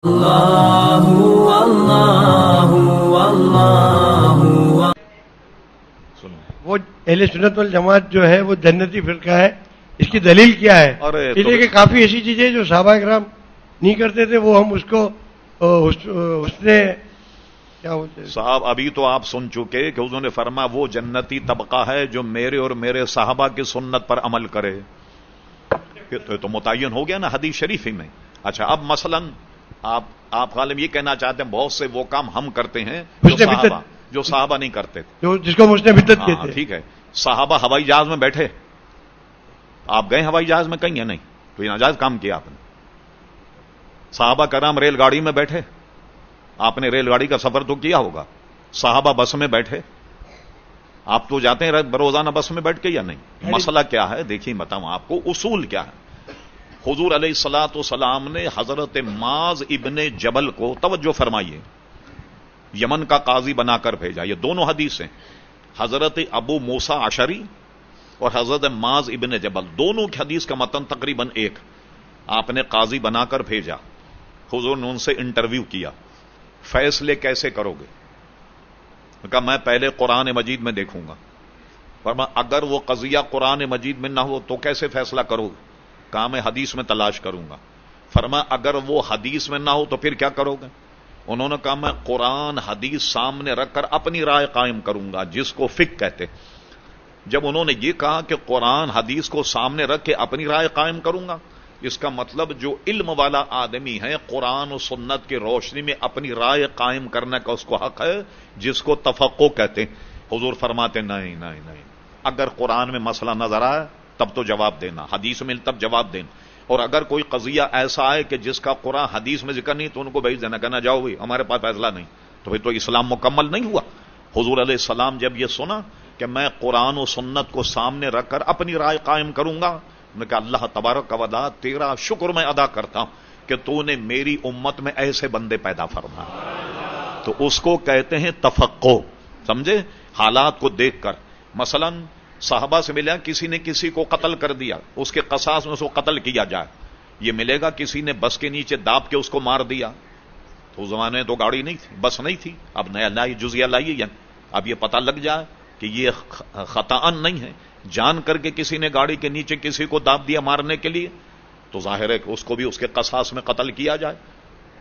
اللہ اللہ اللہ. وہ اہل سنت والجماعت جو ہے وہ جنتی فرقہ ہے، اس کی دلیل کیا ہے؟ اس لیے کہ کافی ایسی چیزیں جو صحابہ کرام نہیں کرتے تھے وہ ہم اس کو حسن کیا ہوتے ہیں صاحب. ابھی تو آپ سن چکے کہ حضور نے فرمایا وہ جنتی طبقہ ہے جو میرے اور میرے صحابہ کی سنت پر عمل کرے. تو متعین ہو گیا نا حدیث شریف ہی میں. اچھا اب مثلا آپ غالب یہ کہنا چاہتے ہیں بہت سے وہ کام ہم کرتے ہیں جو صحابہ نہیں کرتے تھے، جس کو مسلم بدعت کہتے ہیں. ٹھیک ہے. صحابہ ہوائی جہاز میں بیٹھے، آپ گئے ہوائی جہاز میں کہیں یا نہیں؟ تو یہ ناجائز کام کیا آپ نے. صحابہ کرام ریل گاڑی میں بیٹھے، آپ نے ریل گاڑی کا سفر تو کیا ہوگا. صحابہ بس میں بیٹھے، آپ تو جاتے ہیں روزانہ بس میں بیٹھ کے یا نہیں؟ مسئلہ کیا ہے دیکھیے بتاؤں آپ کو اصول کیا ہے. حضور علیہ الصلوۃ والسلام نے حضرت معاذ ابن جبل کو توجہ فرمائیے یمن کا قاضی بنا کر بھیجا. یہ دونوں حدیثیں حضرت ابو موسیٰ اشعری اور حضرت معاذ ابن جبل دونوں کی حدیث کا متن تقریباً ایک. آپ نے قاضی بنا کر بھیجا، حضور نے ان سے انٹرویو کیا، فیصلے کیسے کرو گے؟ کہا میں پہلے قرآن مجید میں دیکھوں گا. فرمایا اگر وہ قضیہ قرآن مجید میں نہ ہو تو کیسے فیصلہ کرو گے؟ کہا میں حدیث میں تلاش کروں گا. فرمایا اگر وہ حدیث میں نہ ہو تو پھر کیا کرو گے؟ انہوں نے کہا میں قرآن حدیث سامنے رکھ کر اپنی رائے قائم کروں گا، جس کو فقہ کہتے. جب انہوں نے یہ کہا کہ قرآن حدیث کو سامنے رکھ کے اپنی رائے قائم کروں گا، اس کا مطلب جو علم والا آدمی ہے قرآن و سنت کی روشنی میں اپنی رائے قائم کرنے کا اس کو حق ہے، جس کو تفقہ کہتے ہیں. حضور فرماتے نہیں نہیں نہیں، اگر قرآن میں مسئلہ نظر آئے تب تو جواب دینا، حدیث میں تب جواب دینا. اور اگر کوئی قضیہ ایسا ہے کہ جس کا قرآن حدیث میں ذکر نہیں تو ان کو بھیج دینا، کہنا جاؤ بھائی ہمارے پاس فیصلہ نہیں. تو پھر تو اسلام مکمل نہیں ہوا. حضور علیہ السلام جب یہ سنا کہ میں قرآن و سنت کو سامنے رکھ کر اپنی رائے قائم کروں گا، انہوں نے کہا اللہ تبارک و تعالی تیرا شکر میں ادا کرتا ہوں کہ تو نے میری امت میں ایسے بندے پیدا فرمائے. تو اس کو کہتے ہیں تفقہ. سمجھے؟ حالات کو دیکھ کر. مثلا صحابہ سے ملا کسی نے کسی کو قتل کر دیا، اس کے قصاص میں اس کو قتل کیا جائے. یہ ملے گا کسی نے بس کے نیچے داب کے اس کو مار دیا. تو اس زمانے میں تو گاڑی نہیں تھی، بس نہیں تھی. اب نیا لائیے جزیہ لائیے، یا اب یہ پتہ لگ جائے کہ یہ خطأً نہیں ہے، جان کر کے کسی نے گاڑی کے نیچے کسی کو داب دیا مارنے کے لیے، تو ظاہر ہے کہ اس کو بھی اس کے قصاص میں قتل کیا جائے.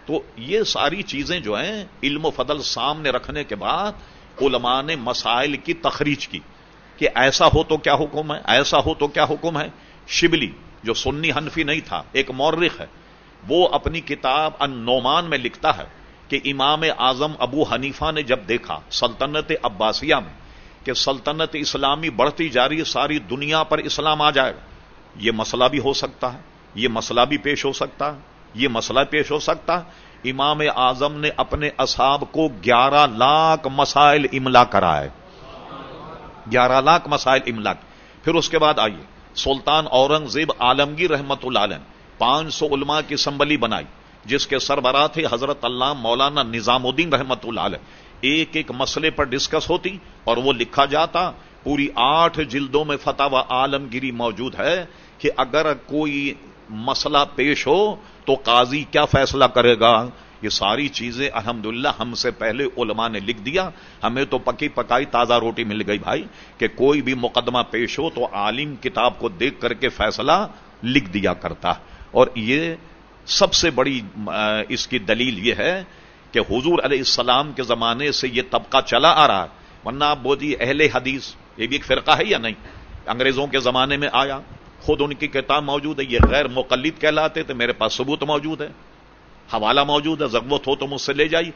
تو یہ ساری چیزیں جو ہیں علم و فضل سامنے رکھنے کے بعد علماء نے مسائل کی تخریج کی کہ ایسا ہو تو کیا حکم ہے، ایسا ہو تو کیا حکم ہے. شبلی جو سنی حنفی نہیں تھا، ایک مورخ ہے، وہ اپنی کتاب النعمان میں لکھتا ہے کہ امام اعظم ابو حنیفہ نے جب دیکھا سلطنت عباسیہ میں کہ سلطنت اسلامی بڑھتی جا رہی ہے، ساری دنیا پر اسلام آ جائے گا، یہ مسئلہ بھی ہو سکتا ہے، یہ مسئلہ بھی پیش ہو سکتا ہے، یہ مسئلہ پیش ہو سکتا ہے. امام اعظم نے اپنے اصحاب کو 11 لاکھ مسائل املا کرائے، 11 لاکھ مسائل املا. پھر اس کے بعد آئیے سلطان اورنگزیب عالمگیر رحمت اللہ علیہ 500 علماء کی اسمبلی بنائی، جس کے سربراہ تھے حضرت علامہ مولانا نظام الدین رحمت اللہ علیہ. ایک ایک مسئلے پر ڈسکس ہوتی اور وہ لکھا جاتا. پوری 8 جلدوں میں فتاوی عالمگیری موجود ہے کہ اگر کوئی مسئلہ پیش ہو تو قاضی کیا فیصلہ کرے گا. یہ ساری چیزیں الحمدللہ ہم سے پہلے علماء نے لکھ دیا. ہمیں تو پکی پکائی تازہ روٹی مل گئی بھائی کہ کوئی بھی مقدمہ پیش ہو تو عالم کتاب کو دیکھ کر کے فیصلہ لکھ دیا کرتا. اور یہ سب سے بڑی اس کی دلیل یہ ہے کہ حضور علیہ السلام کے زمانے سے یہ طبقہ چلا آ رہا ہے. ورنہ آپ بولیے اہل حدیث یہ بھی ایک فرقہ ہے یا نہیں؟ انگریزوں کے زمانے میں آیا، خود ان کی کتاب موجود ہے، یہ غیر مقلد کہلاتے تھے. میرے پاس ثبوت موجود ہے، حوالہ موجود ہے، ضرورت ہو تو مجھ سے لے جائی.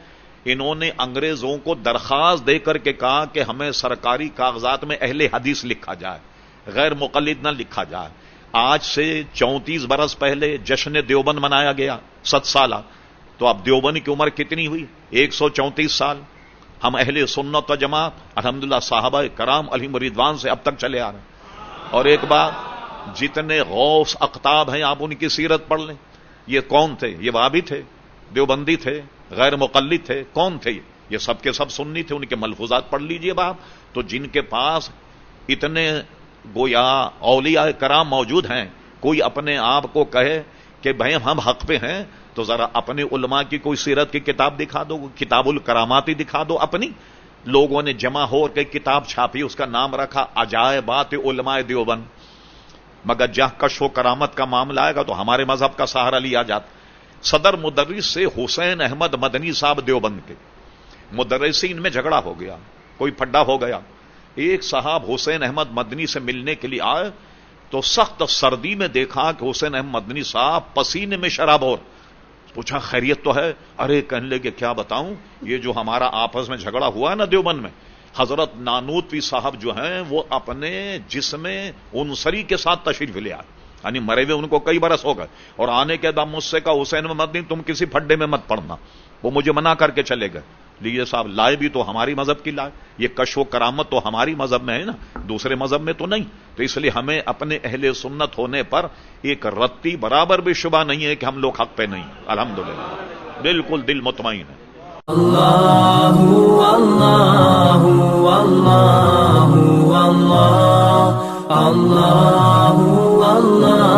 انہوں نے انگریزوں کو درخواست دے کر کے کہا کہ ہمیں سرکاری کاغذات میں اہل حدیث لکھا جائے، غیر مقلد نہ لکھا جائے. آج سے 34 برس پہلے جشن دیوبند منایا گیا 7 سالہ. تو اب دیوبند کی عمر کتنی ہوئی؟ 134 سال. ہم اہل سنت و جماعت الحمدللہ صحابہ کرام علیہم رضوان سے اب تک چلے آ رہے ہیں. اور ایک بات، جتنے غوث اقطاب ہیں آپ ان کی سیرت پڑھ لیں. یہ کون تھے؟ یہ وہابی تھے، دیوبندی تھے، غیر مقلد تھے، کون تھے؟ یہ سب کے سب سنی تھے. ان کے ملفوظات پڑھ لیجئے باپ. تو جن کے پاس اتنے گویا اولیاء کرام موجود ہیں، کوئی اپنے آپ کو کہے کہ بھائی ہم حق پہ ہیں تو ذرا اپنے علماء کی کوئی سیرت کی کتاب دکھا دو، کتاب الکرامات ہی دکھا دو اپنی. لوگوں نے جمع ہو کے کتاب چھاپی، اس کا نام رکھا عجائبات علماء دیوبند. مگر جہاں کشف و کرامت کا معاملہ آئے گا تو ہمارے مذہب کا سہارا لیا جاتا. صدر مدرس سے حسین احمد مدنی صاحب دیوبند کے مدرسین میں جھگڑا ہو گیا، کوئی پھڈا ہو گیا. ایک صاحب حسین احمد مدنی سے ملنے کے لیے آئے تو سخت سردی میں دیکھا کہ حسین احمد مدنی صاحب پسینے میں شراب ہو. پوچھا خیریت تو ہے؟ ارے کہنے لگے کیا بتاؤں، یہ جو ہمارا آپس میں جھگڑا ہوا ہے نا دیوبند میں، حضرت نانوتوی صاحب جو ہیں وہ اپنے جسم انصری کے ساتھ تشریف لے آئے، یعنی مرے ہوئے ان کو کئی برس ہو گئے، اور آنے کے بعد مجھ سے کہا حسین احمد مدنی تم کسی پھڈے میں مت پڑنا. وہ مجھے منع کر کے چلے گئے. لیے صاحب لائے بھی تو ہماری مذہب کی لائے، یہ کشف و کرامت تو ہماری مذہب میں ہے نا، دوسرے مذہب میں تو نہیں. تو اس لیے ہمیں اپنے اہل سنت ہونے پر ایک رتی برابر بھی شبہ نہیں ہے کہ ہم لوگ حق پہ نہیں. الحمدللہ بالکل دل مطمئن ہے. اللہ اللہ اللہ اللہ اللہ اللہ